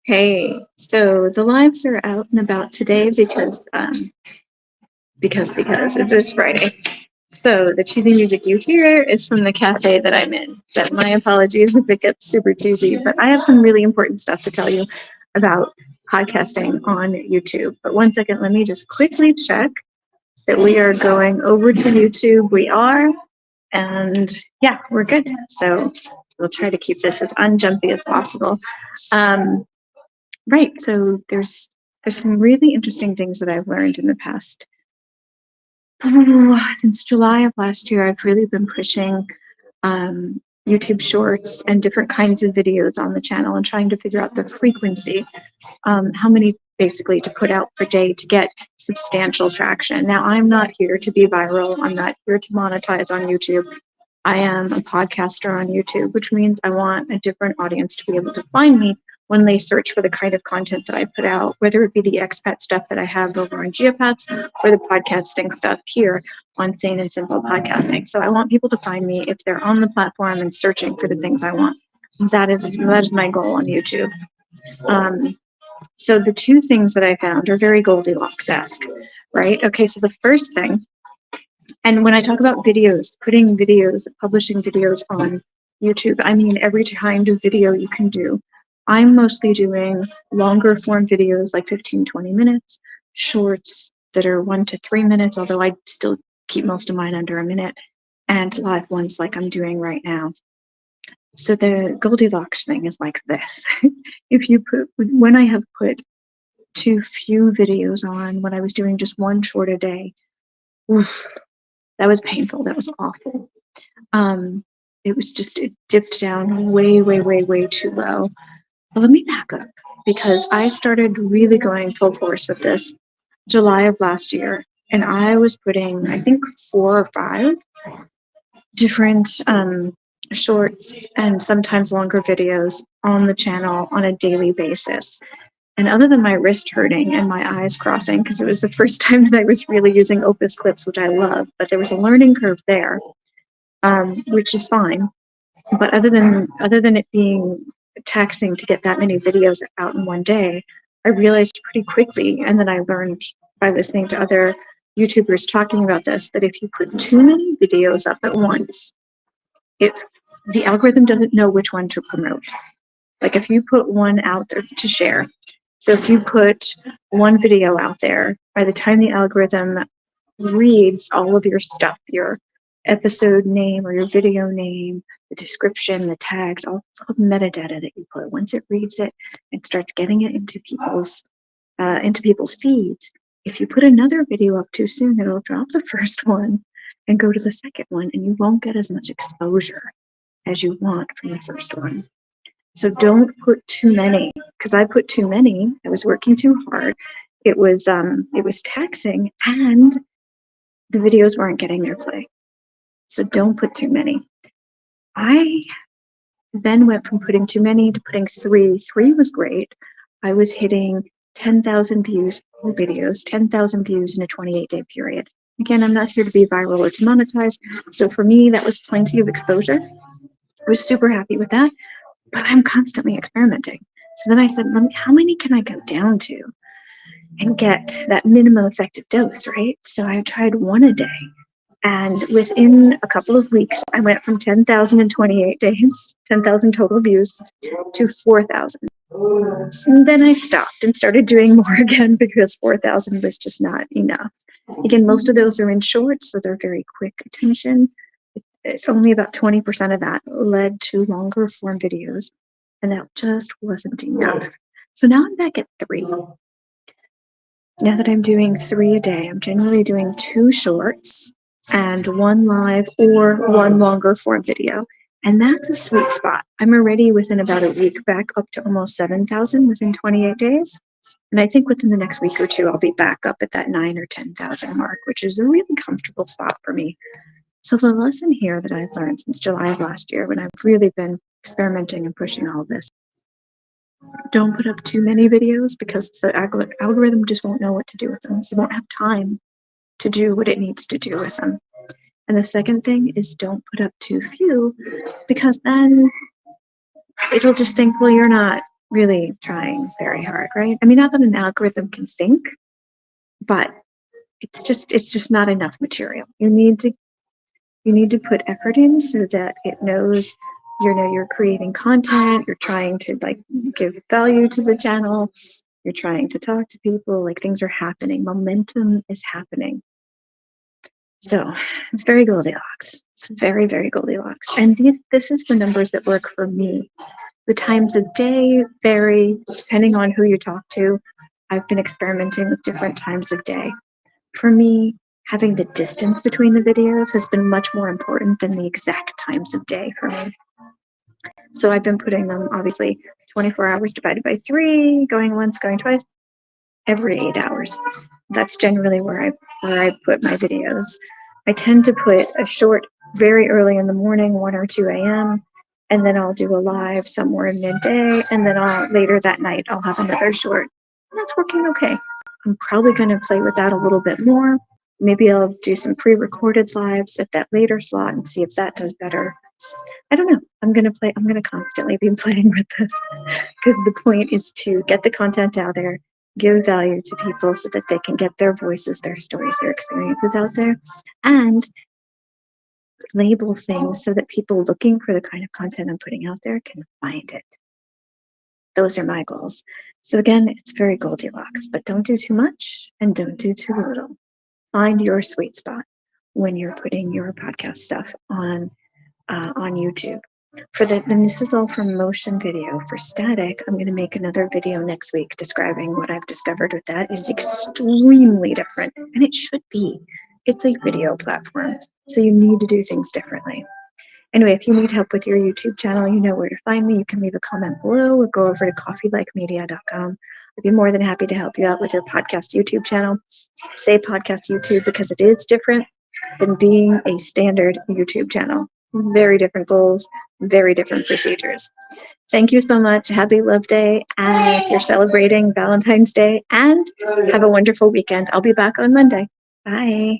Hey, so the lives are out and about today because it's this Friday. So the cheesy music you hear is from the cafe that I'm in. So my apologies if it gets super cheesy, but I have some really important stuff to tell you about podcasting on YouTube. But one second, let me just quickly check that we are going over to YouTube. We are, and yeah, we're good. So we'll try to keep this as unjumpy as possible. Um, Right. So there's some really interesting things that I've learned in the past. Since July of last year, I've really been pushing YouTube Shorts and different kinds of videos on the channel and trying to figure out the frequency, how many basically to put out per day to get substantial traction. Now, I'm not here to be viral. I'm not here to monetize on YouTube. I am a podcaster on YouTube, which means I want a different audience to be able to find me when they search for the kind of content that I put out, whether it be the expat stuff that I have over on Geopats or the podcasting stuff here on Sane and Simple Podcasting. So I want people to find me if they're on the platform and searching for the things I want. That is my goal on YouTube. Um, so the two things that I found are very Goldilocks-esque, right? Okay, so the first thing, and when I talk about videos, putting videos, publishing videos on YouTube, I mean every kind of video you can do. I'm mostly doing longer form videos like 15, 20 minutes, shorts that are 1 to 3 minutes, although I still keep most of mine under a minute, and live ones like I'm doing right now. So the Goldilocks thing is like this. When I have put too few videos on, when I was doing just one short a day, oof, that was painful. That was awful. It dipped down way, way, way, way too low. But let me back up because I started really going full force with this July of last year. And I was putting, I think, 4 or 5 different shorts and sometimes longer videos on the channel on a daily basis. And other than my wrist hurting and my eyes crossing, because it was the first time that I was really using Opus clips, which I love, but there was a learning curve there, which is fine. But other than it being taxing to get that many videos out in one day, I realized pretty quickly, and then I learned by listening to other YouTubers talking about this, that if you put too many videos up at once, if the algorithm doesn't know which one to promote. Like if you put one out there to share, so if you put one video out there, by the time the algorithm reads all of your stuff, your episode name or your video name, the description, the tags, all the metadata that you put, once it reads it and starts getting it into people's feeds, if you put another video up too soon, it'll drop the first one and go to the second one, and you won't get as much exposure as you want from the first one. So don't put too many, because I put too many. I was working too hard. It was taxing, and the videos weren't getting their play. So don't put too many. I then went from putting too many to putting 3. 3 was great. I was hitting 10,000 views for videos, 10,000 views in a 28-day period. Again, I'm not here to be viral or to monetize. So for me, that was plenty of exposure. I was super happy with that, but I'm constantly experimenting. So then I said, how many can I go down to and get that minimum effective dose, right? So I tried 1 a day. And within a couple of weeks, I went from 10,000 in 28 days, 10,000 total views, to 4,000. And then I stopped and started doing more again because 4,000 was just not enough. Again, most of those are in shorts, so they're very quick attention. Only about 20% of that led to longer form videos, and that just wasn't enough. So now I'm back at 3. Now that I'm doing 3 a day, I'm generally doing 2 shorts and 1 live or 1 longer form video. And that's a sweet spot. I'm already within about a week back up to almost 7,000 within 28 days. And I think within the next week or 2, I'll be back up at that 9 or 10,000 mark, which is a really comfortable spot for me. So the lesson here that I've learned since July of last year, when I've really been experimenting and pushing all of this, don't put up too many videos because the algorithm just won't know what to do with them. It won't have time to do what it needs to do with them. And the second thing is don't put up too few, because then it'll just think, well, you're not really trying very hard, right? I mean, not that an algorithm can think, but it's just not enough material. You need to put effort in so that it knows you're creating content, you're trying to like give value to the channel, you're trying to talk to people, like things are happening, momentum is happening. So it's very Goldilocks. It's very, very Goldilocks. And this is the numbers that work for me. The times of day vary depending on who you talk to. I've been experimenting with different times of day. For me, having the distance between the videos has been much more important than the exact times of day for me. So I've been putting them obviously 24 hours divided by 3, going once, going twice, every 8 hours. That's generally where I put my videos. I tend to put a short very early in the morning, 1 or 2 a.m., and then I'll do a live somewhere in midday, and then later that night I'll have another short. And that's working okay. I'm probably going to play with that a little bit more. Maybe I'll do some pre-recorded lives at that later slot and see if that does better. I don't know. I'm going to constantly be playing with this because the point is to get the content out there, give value to people so that they can get their voices, their stories, their experiences out there, and label things so that people looking for the kind of content I'm putting out there can find it. Those are my goals. So again, it's very Goldilocks, but don't do too much and don't do too little. Find your sweet spot when you're putting your podcast stuff on YouTube. And this is all for motion video. For static, I'm going to make another video next week describing what I've discovered with that. It is extremely different, and it should be. It's a video platform, so you need to do things differently. Anyway, if you need help with your YouTube channel, you know where to find me. You can leave a comment below or go over to coffeelikemedia.com. I'd be more than happy to help you out with your podcast YouTube channel. I say podcast YouTube because it is different than being a standard YouTube channel. Very different goals, very different procedures. Thank you so much. Happy Love Day. And if you're celebrating Valentine's Day, and have a wonderful weekend. I'll be back on Monday. Bye.